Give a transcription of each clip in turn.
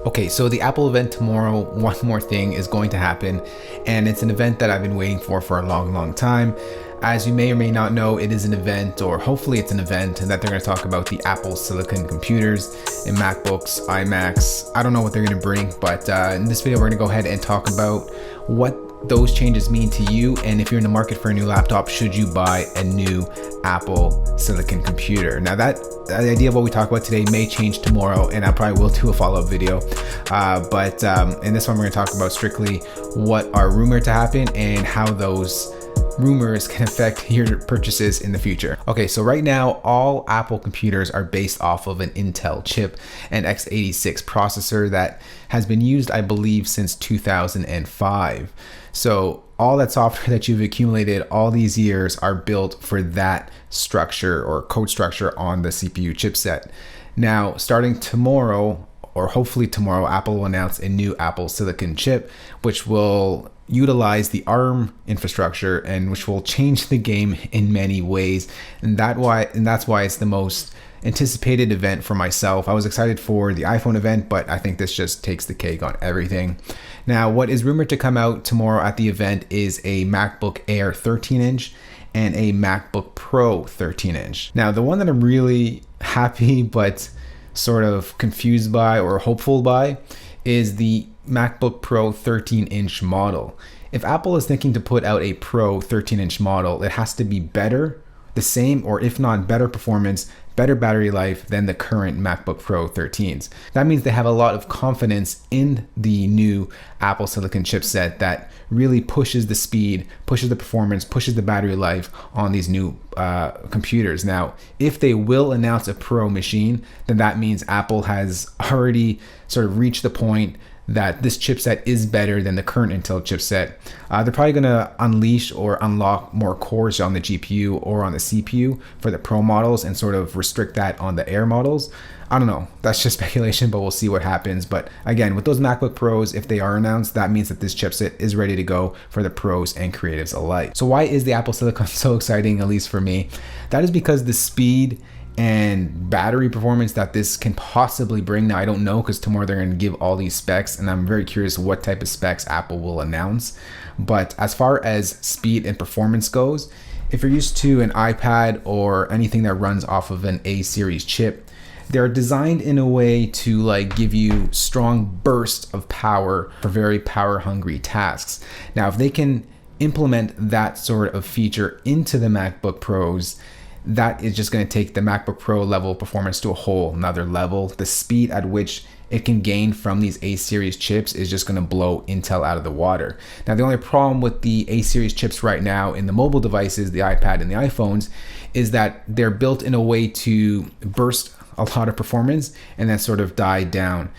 Okay, so the Apple event tomorrow, one more thing is going to happen, and it's an event that I've been waiting for a long time. As you may or may not know, it is an event, or hopefully it's an event, that they're going to talk about the Apple Silicon computers and MacBooks, iMacs. I don't know what they're going to bring, but in this video, we're going to go ahead and talk about what those changes mean to you, and if you're in the market for a new laptop, should you buy a new Apple Silicon computer? Now the idea of what we talk about today may change tomorrow, and I probably will do a follow-up video, but in this one we're going to talk about strictly what are rumored to happen and how those rumors can affect your purchases in the future. Okay, so right now all Apple computers are based off of an Intel chip, an x86 processor that has been used, I believe, since 2005. So all that software that you've accumulated all these years are built for that structure or code structure on the CPU chipset. Now, starting tomorrow, or hopefully tomorrow, Apple will announce a new Apple Silicon chip, which will utilize the ARM infrastructure and which will change the game in many ways. And that's why it's the most anticipated event for myself. I was excited for the iPhone event, but I think this just takes the cake on everything. Now, what is rumored to come out tomorrow at the event is a MacBook Air 13-inch and a MacBook Pro 13-inch. Now, the one that I'm really happy but sort of confused by or hopeful by is the MacBook Pro 13-inch model. If Apple is thinking to put out a Pro 13-inch model, it has to be better, the same, or if not better performance, better battery life than the current MacBook Pro 13s. That means they have a lot of confidence in the new Apple Silicon chipset that really pushes the speed, pushes the performance, pushes the battery life on these new computers. Now, if they will announce a Pro machine, then that means Apple has already sort of reached the point that this chipset is better than the current Intel chipset. They're probably gonna unleash or unlock more cores on the GPU or on the CPU for the Pro models and sort of restrict that on the Air models. I don't know, that's just speculation, but we'll see what happens. But again, with those MacBook Pros, if they are announced, that means that this chipset is ready to go for the pros and creatives alike. So why is the Apple Silicon so exciting, at least for me? That is because the speed and battery performance that this can possibly bring. Now, I don't know, because tomorrow they're going to give all these specs, and I'm very curious what type of specs Apple will announce. But as far as speed and performance goes, if you're used to an iPad or anything that runs off of an A series chip, they're designed in a way to like give you strong bursts of power for very power hungry tasks. Now, if they can implement that sort of feature into the MacBook Pros, that is just going to take the MacBook Pro level of performance to a whole another level. The speed at which it can gain from these A series chips is just going to blow Intel out of the water. Now, the only problem with the A series chips right now in the mobile devices, the iPad and the iPhones, is that they're built in a way to burst a lot of performance and then sort of die down.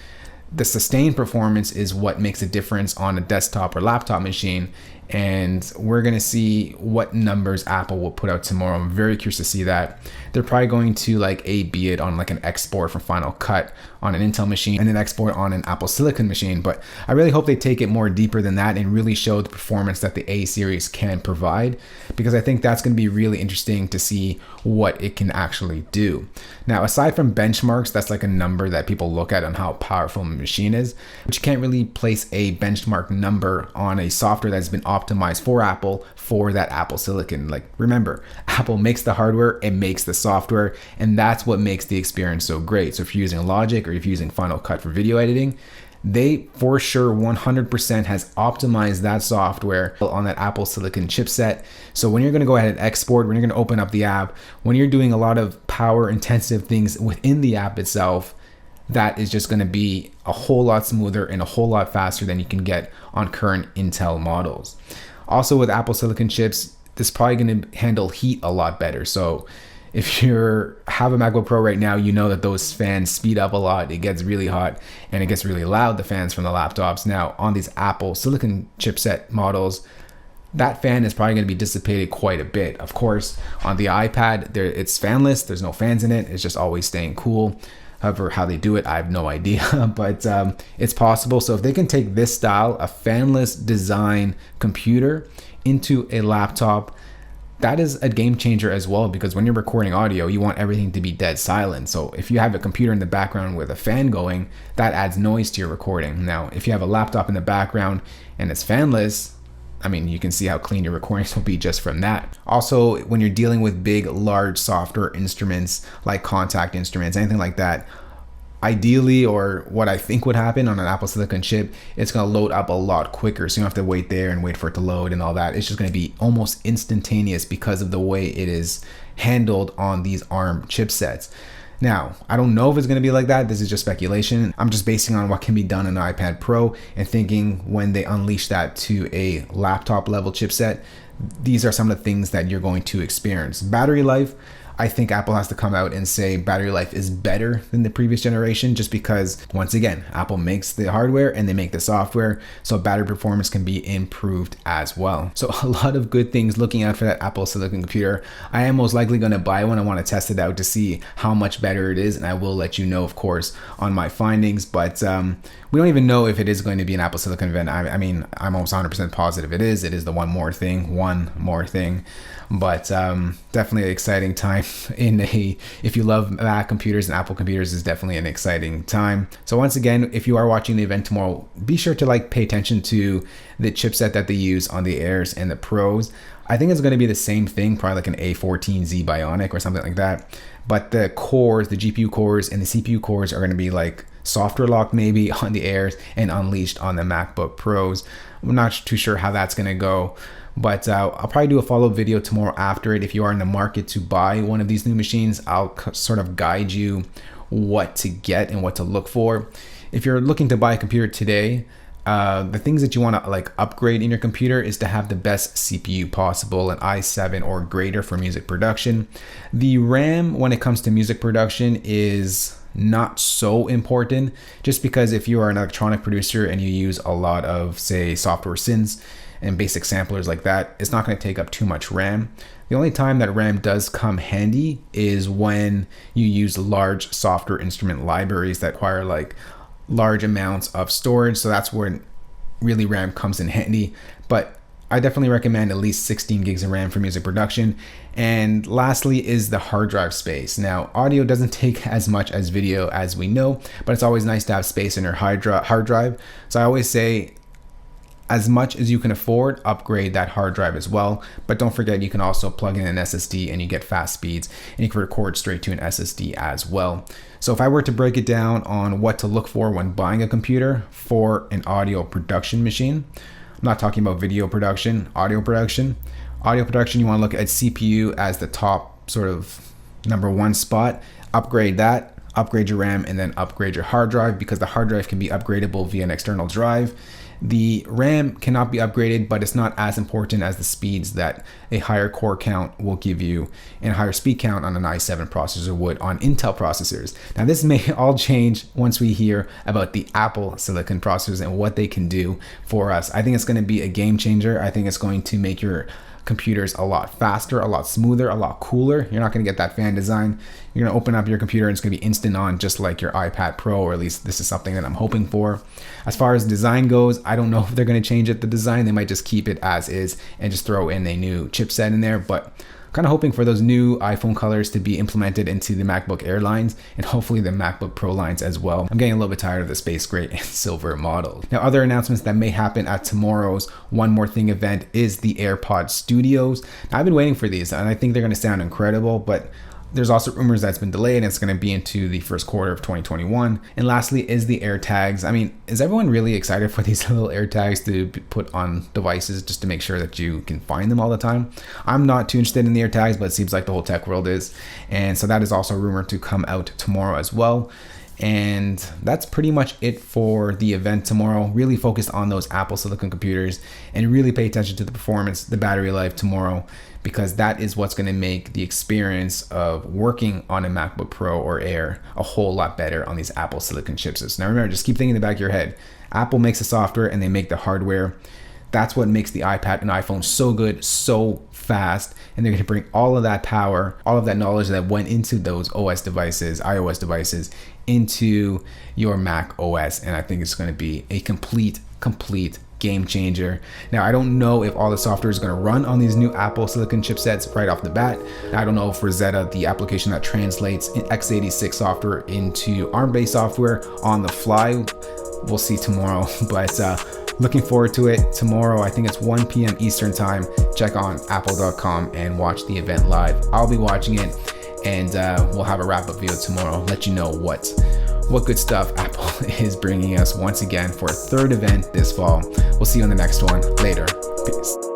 The sustained performance is what makes a difference on a desktop or laptop machine, and we're going to see what numbers Apple will put out tomorrow. I'm very curious to see that. They're probably going to like A/B it on like an export from Final Cut on an Intel machine and then export on an Apple Silicon machine, but I really hope they take it more deeper than that and really show the performance that the A series can provide, because I think that's going to be really interesting to see what it can actually do. Now, aside from benchmarks, that's like a number that people look at on how powerful a machine is, but you can't really place a benchmark number on a software that's been optimized for Apple for that Apple Silicon. Like, remember, Apple makes the hardware, it makes the software, and that's what makes the experience so great. So if you're using Logic or if you're using Final Cut for video editing, they for sure 100% has optimized that software on that Apple Silicon chipset. So when you're going to go ahead and export, when you're going to open up the app, when you're doing a lot of power intensive things within the app itself, that is just going to be a whole lot smoother and a whole lot faster than you can get on current Intel models. Also, with Apple Silicon chips, this is probably going to handle heat a lot better. So if you have a MacBook Pro right now, you know that those fans speed up a lot. It gets really hot and it gets really loud, the fans from the laptops. Now, on these Apple Silicon chipset models, that fan is probably going to be dissipated quite a bit. Of course, on the iPad, it's fanless. There's no fans in it. It's just always staying cool. However, how they do it, I have no idea, but it's possible. So if they can take this style, a fanless design computer, into a laptop, that is a game changer as well, because when you're recording audio, you want everything to be dead silent. So if you have a computer in the background with a fan going, that adds noise to your recording. Now, if you have a laptop in the background and it's fanless, I mean, you can see how clean your recordings will be just from that. Also, when you're dealing with big, large software instruments like contact instruments, anything like that, ideally, or what I think would happen on an Apple Silicon chip, it's going to load up a lot quicker. So you don't have to wait there and wait for it to load and all that. It's just going to be almost instantaneous because of the way it is handled on these ARM chipsets. Now, I don't know if it's going to be like that. This is just speculation. I'm just basing on what can be done on an iPad Pro and thinking when they unleash that to a laptop level chipset, these are some of the things that you're going to experience. Battery life, I think Apple has to come out and say battery life is better than the previous generation, just because, once again, Apple makes the hardware and they make the software, so battery performance can be improved as well. So a lot of good things looking out for that Apple Silicon computer. I am most likely going to buy one. I want to test it out to see how much better it is, and I will let you know, of course, on my findings, but we don't even know if it is going to be an Apple Silicon event. I mean, I'm almost 100% positive it is. It is the one more thing. But definitely an exciting time if you love Mac computers and Apple computers, is definitely an exciting time. So once again, if you are watching the event tomorrow, be sure to pay attention to the chipset that they use on the Airs and the Pros. I think it's going to be the same thing, probably like an A14Z Bionic or something like that. But the cores, the GPU cores and the CPU cores are going to be like software locked maybe on the Airs and unleashed on the MacBook Pros. I'm not too sure how that's going to go. But I'll probably do a follow-up video tomorrow after it. If you are in the market to buy one of these new machines, I'll sort of guide you what to get and what to look for. If you're looking to buy a computer today, the things that you want to upgrade in your computer is to have the best CPU possible, an i7 or greater for music production. The RAM, when it comes to music production, is not so important, just because if you are an electronic producer and you use a lot of, say, software synths and basic samplers like that, it's not going to take up too much RAM. The only time that RAM does come handy is when you use large software instrument libraries that require large amounts of storage. So that's where really RAM comes in handy. But I definitely recommend at least 16 gigs of RAM for music production. And lastly is the hard drive space. Now, audio doesn't take as much as video, as we know, but it's always nice to have space in your hard drive. So I always say, as much as you can afford, upgrade that hard drive as well. But don't forget, you can also plug in an SSD and you get fast speeds, and you can record straight to an SSD as well. So if I were to break it down on what to look for when buying a computer for an audio production machine, I'm not talking about video production, audio production. Audio production, you want to look at CPU as the top sort of number one spot. Upgrade that, upgrade your RAM, and then upgrade your hard drive, because the hard drive can be upgradable via an external drive. The RAM cannot be upgraded, but it's not as important as the speeds that a higher core count will give you and a higher speed count on an i7 processor would on Intel processors. Now, this may all change once we hear about the Apple Silicon processors and what they can do for us. I think it's going to be a game changer. I think it's going to make your computers a lot faster, a lot smoother, a lot cooler. You're not going to get that fan design. You're going to open up your computer and it's going to be instant on, just like your iPad Pro, or at least this is something that I'm hoping for. As far as design goes, I don't know if they're going to change it, the design. They might just keep it as is and just throw in a new chipset in there, but kind of hoping for those new iPhone colors to be implemented into the MacBook Air lines and hopefully the MacBook Pro lines as well. I'm getting a little bit tired of the space gray and silver model. Now, other announcements that may happen at tomorrow's One More Thing event is the AirPod Studios. Now, I've been waiting for these and I think they're going to sound incredible, but there's also rumors that's been delayed and it's going to be into the first quarter of 2021. And lastly is the AirTags. I mean, is everyone really excited for these little AirTags to be put on devices just to make sure that you can find them all the time? I'm not too interested in the AirTags, but it seems like the whole tech world is. And so that is also rumored to come out tomorrow as well. And that's pretty much it for the event tomorrow. Really focused on those Apple Silicon computers and really pay attention to the performance, the battery life tomorrow, because that is what's going to make the experience of working on a MacBook Pro or Air a whole lot better on these Apple Silicon chipsets. Now remember, just keep thinking in the back of your head, Apple makes the software and they make the hardware. That's what makes the iPad and iPhone so good, so fast, and they're going to bring all of that power, all of that knowledge that went into those OS devices, iOS devices, into your Mac OS, and I think it's going to be a complete game changer. Now, I don't know if all the software is going to run on these new Apple silicon chipsets right off the bat. I don't know if Rosetta, the application that translates x86 software into ARM-based software on the fly, we'll see tomorrow. But looking forward to it tomorrow. I think it's 1 p.m. Eastern time. Check on apple.com and watch the event live. I'll be watching it, and we'll have a wrap-up video tomorrow. Let you know what good stuff Apple is bringing us once again for a third event this fall. We'll see you on the next one. Later. Peace.